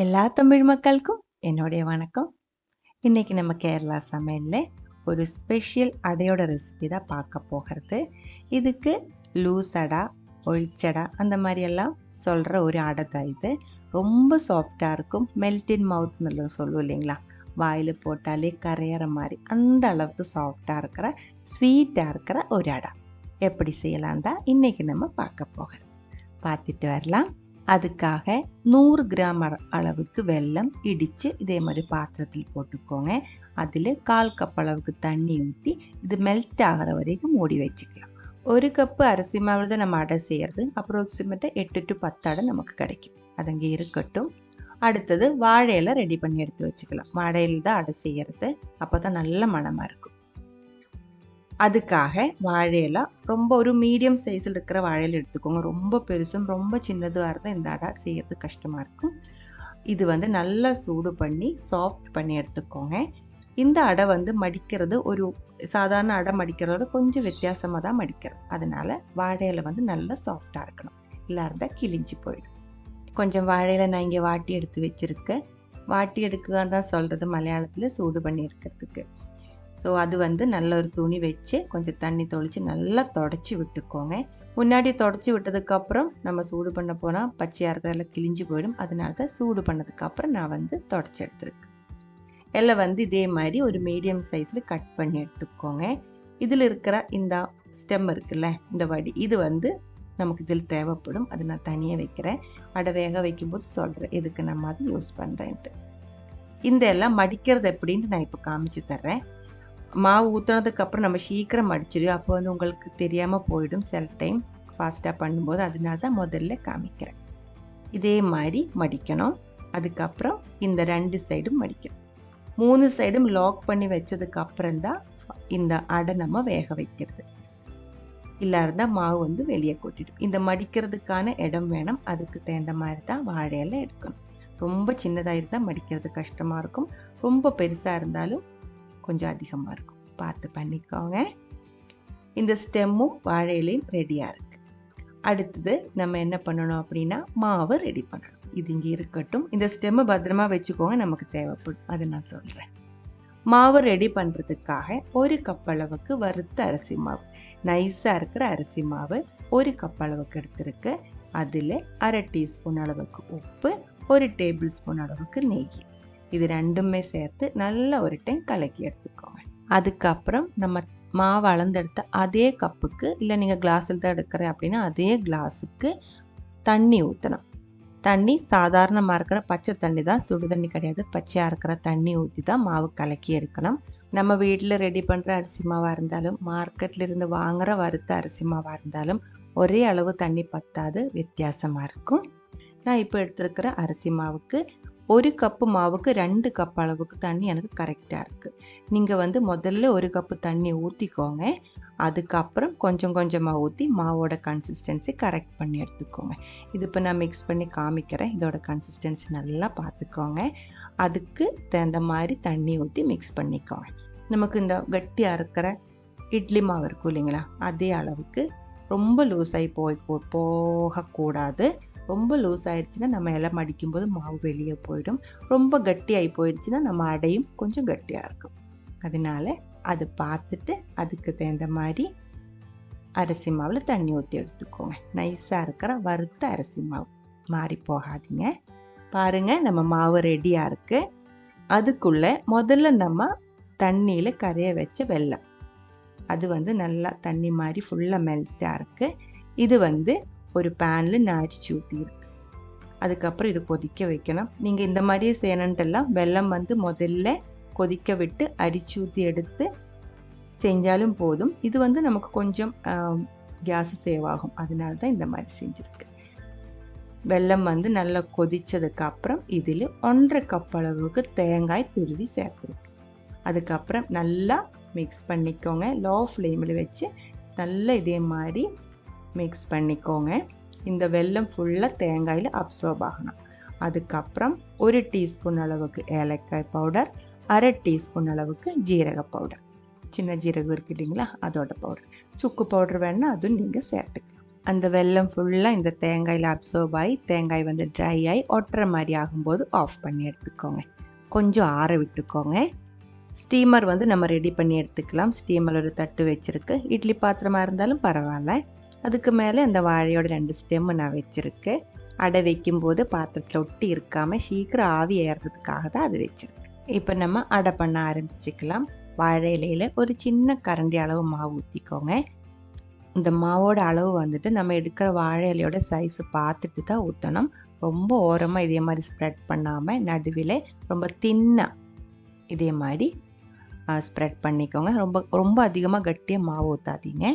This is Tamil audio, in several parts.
எல்லா தமிழ் மக்களுக்கும் என்னுடைய வணக்கம். இன்றைக்கி நம்ம கேரளா சமையலில் ஒரு ஸ்பெஷல் அடையோட ரெசிபி தான் பார்க்க போகிறது. இதுக்கு லூஸ் அடை, ஒழிச்சடை அந்த மாதிரியெல்லாம் சொல்கிற ஒரு அடை தான் இது. ரொம்ப சாஃப்டாக இருக்கும். மெல்ட் இன் மவுத்னு சொல்லுவோம் இல்லைங்களா, வாயில் போட்டாலே கரையிற மாதிரி அந்த அளவுக்கு சாஃப்டாக இருக்கிற ஸ்வீட்டாக இருக்கிற ஒரு அடை எப்படி செய்யலாம் தான் இன்றைக்கி நம்ம பார்க்க போகிறோம். பார்த்துட்டு வரலாம். அதுக்காக 100 கிராம் அளவுக்கு வெல்லம் இடித்து இதே மாதிரி பாத்திரத்தில் போட்டுக்கோங்க. அதில் 1/4 கப் அளவுக்கு தண்ணி ஊற்றி இது மெல்ட் ஆகிற வரைக்கும் மூடி வச்சுக்கலாம். 1 கப்பு அரிசி மாவில் தான் நம்ம அடை செய்கிறது. அப்ராக்சிமேட்டாக 8 to 10 அடை நமக்கு கிடைக்கும். அது அங்கே இருக்கட்டும். அடுத்தது வாழையில ரெடி பண்ணி எடுத்து வச்சுக்கலாம். வாழையில் தான் அடை செய்கிறது, அப்போ தான் நல்ல மணமாக இருக்கும். அதுக்காக வாழையில ரொம்ப ஒரு மீடியம் சைஸில் இருக்கிற வாழையில எடுத்துக்கோங்க. ரொம்ப பெருசும் ரொம்ப சின்னதாக இருந்தால் இந்த அடை செய்யறது கஷ்டமாக இருக்கும். இது நல்லா சூடு பண்ணி சாஃப்ட் பண்ணி எடுத்துக்கோங்க. இந்த அடை மடிக்கிறது ஒரு சாதாரண அடை மடிக்கிறதோட கொஞ்சம் வித்தியாசமாக தான் மடிக்கிறது. அதனால வாழையில நல்லா சாஃப்டாக இருக்கணும், இல்லை இருந்தால் கிழிஞ்சு போயிடும். கொஞ்சம் வாழையில நான் இங்கே வாட்டி எடுத்து வச்சுருக்கேன். வாட்டி எடுக்க தான் சொல்கிறது மலையாளத்தில், சூடு பண்ணி எடுக்கிறதுக்கு. ஸோ அது நல்ல ஒரு துணி வச்சு கொஞ்சம் தண்ணி தொளித்து நல்லா தொடச்சி விட்டுக்கோங்க. முன்னாடி தொடச்சி விட்டதுக்கப்புறம் நம்ம சூடு பண்ண போனால் பச்சையாக இருக்கிறதெல்லாம் கிழிஞ்சு போயிடும். அதனால தான் சூடு பண்ணதுக்கப்புறம் நான் தொடச்சி எடுத்துருக்கேன். எல்லாம் இதே மாதிரி ஒரு மீடியம் சைஸில் கட் பண்ணி எடுத்துக்கோங்க. இதில் இருக்கிற இந்த ஸ்டெம் இருக்குல்ல, இந்த வடி, இது நமக்கு இதில் தேவைப்படும். அது நான் தனியாக வைக்கிறேன். அடை வேக வைக்கும்போது சொல்கிறேன் எதுக்கு நம்ம அதை யூஸ் பண்ணுறேன்ட்டு. இந்த எல்லாம் மடிக்கிறது எப்படின்ட்டு நான் இப்போ காமிச்சு தர்றேன். மாவு ஊற்றுனதுக்கப்புறம் நம்ம சீக்கிரம் மடிச்சிடும். அப்போ உங்களுக்கு தெரியாமல் போயிடும் சில டைம் ஃபாஸ்ட்டாக பண்ணும்போது. அதனால தான் முதல்ல காமிக்கிறேன். இதே மாதிரி மடிக்கணும். அதுக்கப்புறம் இந்த 2 சைடும் மடிக்கணும். 3 சைடும் லாக் பண்ணி வச்சதுக்கப்புறம் தான் இந்த அடை நம்ம வேக வைக்கிறது. இல்லை இருந்தால் மாவு வெளியே கொட்டிடும். இந்த மடிக்கிறதுக்கான இடம் வேணும். அதுக்கு தகுந்த மாதிரி தான் வாழையில எடுக்கணும். ரொம்ப சின்னதாக இருந்தால் மடிக்கிறது கஷ்டமாக இருக்கும். ரொம்ப பெருசாக இருந்தாலும் கொஞ்சம் அதிகமாக இருக்கும். பார்த்து பண்ணிக்கோங்க. இந்த ஸ்டெம்மும் வாழையிலையும் ரெடியாக இருக்குது. அடுத்தது நம்ம என்ன பண்ணணும் அப்படின்னா மாவு ரெடி பண்ணணும். இது இங்கே இருக்கட்டும். இந்த ஸ்டெம்மை பத்திரமா வச்சுக்கோங்க, நமக்கு தேவைப்படும். அதை நான் சொல்கிறேன். மாவு ரெடி பண்ணுறதுக்காக 1 கப் அளவுக்கு வறுத்த அரிசி மாவு, நைஸாக இருக்கிற அரிசி மாவு 1 கப் அளவுக்கு எடுத்துருக்கு. அதில் 1/2 டீஸ்பூன் அளவுக்கு உப்பு, 1 டேபிள் ஸ்பூன் அளவுக்கு நெய், இது ரெண்டுமே சேர்த்து நல்லா ஒரு டைம் கலக்கி எடுத்துக்கோங்க. அதுக்கப்புறம் நம்ம மாவு அளந்தெடுத்த அதே கப்புக்கு, இல்லை நீங்கள் கிளாஸில் தான் எடுக்கிறேன் அப்படின்னா அதே கிளாஸுக்கு தண்ணி ஊற்றணும். தண்ணி சாதாரணமாக இருக்கிற பச்சை தண்ணி தான், சுடு தண்ணி கிடையாது. பச்சையாக இருக்கிற தண்ணி ஊற்றி தான் மாவு கலக்கி எடுக்கணும். நம்ம வீட்டில் ரெடி பண்ணுற அரிசி மாவாக இருந்தாலும் மார்க்கெட்டில் இருந்து வாங்குகிற வறுத்த அரிசி மாவாக இருந்தாலும் ஒரே அளவு தண்ணி பத்தாது, வித்தியாசமாக இருக்கும். நான் இப்போ எடுத்துருக்கிற அரிசி மாவுக்கு 1 கப்பு மாவுக்கு 2 கப் அளவுக்கு தண்ணி எனக்கு கரெக்டாக இருக்குது. நீங்கள் முதல்ல 1 கப்பு தண்ணி ஊற்றிக்கோங்க. அதுக்கப்புறம் கொஞ்சம் கொஞ்சமாக ஊற்றி மாவோட கன்சிஸ்டன்சி கரெக்ட் பண்ணி எடுத்துக்கோங்க. இது இப்போ நான் மிக்ஸ் பண்ணி காமிக்கிறேன். இதோட கன்சிஸ்டன்சி நல்லா பார்த்துக்கோங்க. அதுக்கு தகுந்த மாதிரி தண்ணி ஊற்றி மிக்ஸ் பண்ணிக்கோங்க. நமக்கு இந்த கட்டியாக இருக்கிற இட்லி மாவு இருக்கும் இல்லைங்களா, அதே அளவுக்கு. ரொம்ப லூஸாகி போகக்கூடாது. ரொம்ப லூஸ் ஆயிடுச்சுன்னா நம்ம எல்லாம் மடிக்கும்போது மாவு வெளியே போயிடும். ரொம்ப கட்டியாகி போயிடுச்சுன்னா நம்ம அடையும் கொஞ்சம் கட்டியாக இருக்கும். அதனால அதை பார்த்துட்டு அதுக்கு தகுந்த மாதிரி அரிசி மாவில் தண்ணி ஊற்றி எடுத்துக்கோங்க. நைஸாக இருக்கிற வறுத்த அரிசி மாவு, மாறி போகாதீங்க. பாருங்கள், நம்ம மாவு ரெடியாக இருக்குது. அதுக்குள்ளே முதல்ல நம்ம தண்ணியில் கரைய வச்ச வெல்லம், அது நல்லா தண்ணி மாதிரி ஃபுல்லாக மெல்ட்டாக இருக்குது. இது ஒரு பேனில் நான் அரிச்சு ஊற்றிருக்கு. அதுக்கப்புறம் இது கொதிக்க வைக்கணும். நீங்கள் இந்த மாதிரியே செய்யணுன்ட்டெல்லாம் வெல்லம் முதல்ல கொதிக்க விட்டு அரிச்சு ஊற்றி எடுத்து செஞ்சாலும் போதும். இது நமக்கு கொஞ்சம் கேஸ் சேவ் ஆகும். அதனால தான் இந்த மாதிரி செஞ்சுருக்கு. வெல்லம் நல்லா கொதித்ததுக்கப்புறம் இதில் 1/2 கப் அளவுக்கு தேங்காய் துருவி சேர்த்துருக்கு. அதுக்கப்புறம் நல்லா மிக்ஸ் பண்ணிக்கோங்க. லோ ஃப்ளேமில் வச்சு நல்லா இதே மாதிரி மிக்ஸ் பண்ணிக்கோங்க. இந்த வெல்லம் ஃபுல்லாக தேங்காயில் அப்சர்வ் ஆகணும். அதுக்கப்புறம் 1 டீஸ்பூன் அளவுக்கு ஏலக்காய் பவுடர், 1/2 டீஸ்பூன் அளவுக்கு ஜீரக பவுடர், சின்ன ஜீரகம் இருக்குது இல்லைங்களா, அதோட பவுடர். சுக்கு பவுடர் வேணுன்னா அதுவும் நீங்கள் சேர்த்துக்கலாம். அந்த வெல்லம் ஃபுல்லாக இந்த தேங்காயில் அப்சர்வ் ஆகி தேங்காய் வந்து ட்ரை ஆகி ஒட்டுற மாதிரி ஆகும்போது ஆஃப் பண்ணி எடுத்துக்கோங்க. கொஞ்சம் ஆற விட்டுக்கோங்க. ஸ்டீமர் வந்து நம்ம ரெடி பண்ணி எடுத்துக்கலாம். ஸ்டீமர் ஒரு தட்டு வச்சுருக்கு. இட்லி பாத்திரமாக இருந்தாலும் பரவாயில்ல. அதுக்கு மேலே அந்த வாழையோட 2 ஸ்டெம்மு நான் வச்சுருக்கேன். அடை வைக்கும்போது பாத்திரத்தில் ஒட்டி இருக்காமல் சீக்கிரம் ஆவி ஏறுறதுக்காக தான் அது வச்சுருக்கு. இப்போ நம்ம அடை பண்ண ஆரம்பிச்சுக்கலாம். வாழை இலையில் ஒரு சின்ன கரண்டி அளவு மாவு ஊற்றிக்கோங்க. இந்த மாவோட அளவு வந்துட்டு நம்ம எடுக்கிற வாழை இலையோட சைஸு பார்த்துட்டு தான் ஊற்றணும். ரொம்ப ஓரமாக இதே மாதிரி ஸ்ப்ரெட் பண்ணாமல் நடுவில் ரொம்ப தின்னாக இதே மாதிரி ஸ்ப்ரெட் பண்ணிக்கோங்க. ரொம்ப அதிகமாக கட்டியாக மாவு ஊற்றாதீங்க.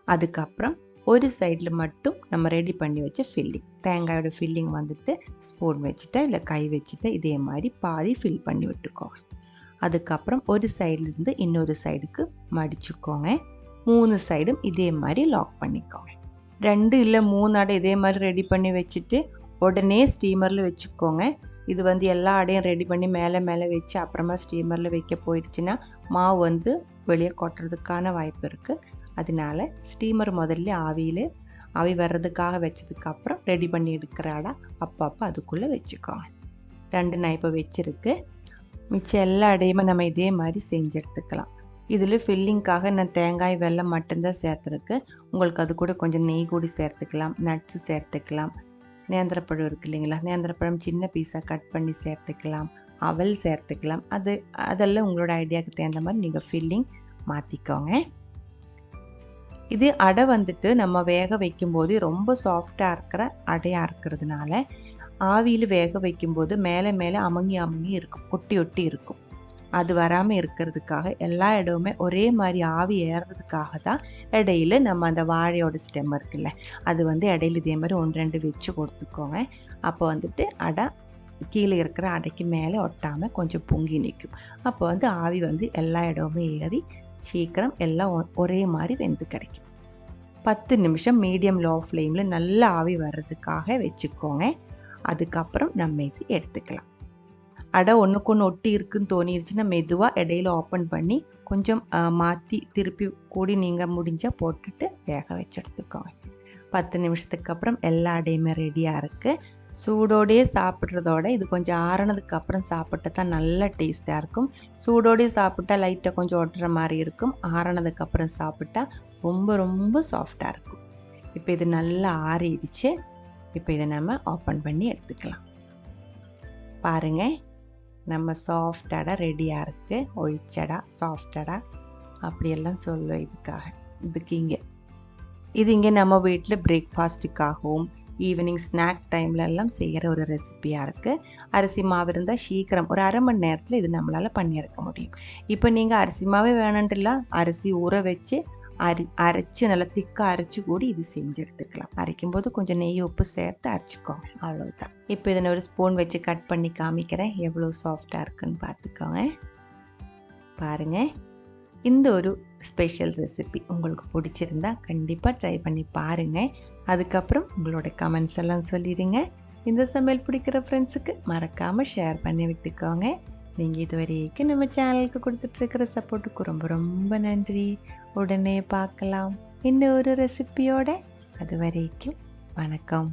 அதுக்கப்புறம் ஒரு சைடில் மட்டும் நம்ம ரெடி பண்ணி வச்ச ஃபில்லிங், தேங்காயோட ஃபில்லிங் வந்துட்டு ஸ்பூன் வச்சுட்டா இல்லை கை வச்சுட்டா இதே மாதிரி பாதி ஃபில் பண்ணி விட்டுக்கோங்க. அதுக்கப்புறம் ஒரு சைட்லேருந்து இன்னொரு சைடுக்கு மடிச்சுக்கோங்க. 3 சைடும் இதே மாதிரி லாக் பண்ணிக்கோங்க. 2 இல்லை 3 அடை இதே மாதிரி ரெடி பண்ணி வச்சுட்டு உடனே ஸ்டீமரில் வச்சுக்கோங்க. இது வந்து எல்லா அடையும் ரெடி பண்ணி மேலே மேலே வச்சு அப்புறமா ஸ்டீமரில் வைக்க போயிடுச்சுன்னா மாவு வந்து வெளியே கொட்டுறதுக்கான வாய்ப்பு இருக்குது. அதனால ஸ்டீமர் முதல்ல ஆவி வர்றதுக்காக வச்சதுக்கப்புறம் ரெடி பண்ணி எடுக்கிற அடை அப்பப்போ அதுக்குள்ளே வச்சுக்கோங்க. 2 நான் இப்போ வச்சுருக்கு. மிச்சம் எல்லா அடையுமே நம்ம இதே மாதிரி செஞ்சு எடுத்துக்கலாம். இதில் ஃபில்லிங்காக நான் தேங்காய் வெல்லம் மட்டும்தான் சேர்த்துருக்கு. உங்களுக்கு அது கூட கொஞ்சம் நெய் கூடி சேர்த்துக்கலாம், நட்ஸு சேர்த்துக்கலாம். நேந்திரப்பழம் இருக்குது இல்லைங்களா, நேந்திரப்பழம் சின்ன பீஸாக கட் பண்ணி சேர்த்துக்கலாம், அவல் சேர்த்துக்கலாம். அதெல்லாம் உங்களோட ஐடியாவுக்கு தகுந்த மாதிரி நீங்கள் ஃபில்லிங் மாற்றிக்கோங்க. இது அடை வந்துட்டு நம்ம வேக வைக்கும்போது ரொம்ப சாஃப்டாக இருக்கிற அடையாக இருக்கிறதுனால ஆவியில் வேக வைக்கும்போது மேலே மேலே அமுங்கி இருக்கும், ஒட்டி இருக்கும். அது வராமல் இருக்கிறதுக்காக எல்லா இடமுமே ஒரே மாதிரி ஆவி ஏறுறதுக்காக தான் இடையில நம்ம அந்த வாழையோட ஸ்டெம் இருக்குல்ல, அது வந்து இடையில இதே மாதிரி 1-2 வச்சு கொடுத்துக்கோங்க. அப்போ வந்துட்டு அடை கீழே இருக்கிற அடைக்கு மேலே ஒட்டாமல் கொஞ்சம் பொங்கி நிற்கும். அப்போ வந்து ஆவி வந்து எல்லா இடமுமே ஏறி சீக்கிரம் எல்லாம் ஒரே மாதிரி வெந்து கிடைக்கும். 10 நிமிஷம் மீடியம் லோ ஃப்ளேமில் நல்ல ஆவி வர்றதுக்காக வச்சுக்கோங்க. அதுக்கப்புறம் நம்ம இது எடுத்துக்கலாம். அடை ஒன்றுக்கு ஒன்று ஒட்டி இருக்குன்னு தோணிடுச்சுன்னா மெதுவாக இடையில ஓப்பன் பண்ணி கொஞ்சம் மாற்றி திருப்பி கூடி நீங்கள் முடிஞ்சால் போட்டுட்டு வேக வச்சு எடுத்துக்கோங்க. 10 நிமிஷத்துக்கு அப்புறம் எல்லா அடையுமே ரெடியாக இருக்குது. சூடோடையே சாப்பிட்றதோட இது கொஞ்சம் ஆறினதுக்கப்புறம் சாப்பிட்டா தான் நல்ல டேஸ்ட்டாக இருக்கும். சூடோடையே சாப்பிட்டா லைட்டாக கொஞ்சம் ஒட்டுற மாதிரி இருக்கும். ஆறினதுக்கப்புறம் சாப்பிட்டா ரொம்ப ரொம்ப சாஃப்டாக இருக்கும். இப்போ இது நல்லா ஆறிடுச்சு. இப்போ இதை நம்ம ஓப்பன் பண்ணி எடுத்துக்கலாம். பாருங்கள், நம்ம சாஃப்ட் அடை ரெடியாக இருக்குது. ஒழிச்சடா, சாஃப்ட் அடை அப்படியெல்லாம் சொல்லுவோம் இதுக்கு இங்கே நம்ம வீட்டில் பிரேக்ஃபாஸ்ட்டுக்காகவும் ஈவினிங் ஸ்நாக் டைம்லெல்லாம் செய்கிற ஒரு ரெசிப்பியாக இருக்குது. அரிசி மாவு இருந்தால் சீக்கிரம் ஒரு 1/2 மணி நேரத்தில் இது நம்மளால் பண்ணி எடுக்க முடியும். இப்போ நீங்கள் அரிசி மாவே வேணுன்ட்டுல அரிசி ஊற வச்சு அரைச்சி நல்லா திக்காக அரைச்சி கூடி இது செஞ்சு எடுத்துக்கலாம். அரைக்கும்போது கொஞ்சம் நெய் உப்பு சேர்த்து அரைச்சிக்கோங்க, அவ்வளோதான். இப்போ இதை நான் ஒரு ஸ்பூன் வச்சு கட் பண்ணி காமிக்கிறேன். எவ்வளோ சாஃப்டாக இருக்குன்னு பார்த்துக்கோங்க. பாருங்கள், இந்த ஒரு ஸ்பெஷல் ரெசிபி உங்களுக்கு பிடிச்சிருந்தா கண்டிப்பாக ட்ரை பண்ணி பாருங்கள். அதுக்கப்புறம் உங்களோட கமெண்ட்ஸ் எல்லாம் சொல்லிடுங்க. இந்த சமையல் பிடிக்கிற ஃப்ரெண்ட்ஸுக்கு மறக்காமல் ஷேர் பண்ணி விட்டுக்கோங்க. நீங்கள் இது வரைக்கும் நம்ம சேனலுக்கு கொடுத்துட்ருக்கிற சப்போர்ட்டுக்கு ரொம்ப ரொம்ப நன்றி. உடனே பார்க்கலாம் இன்னொரு ரெசிபியோட. அது வரைக்கும் வணக்கம்.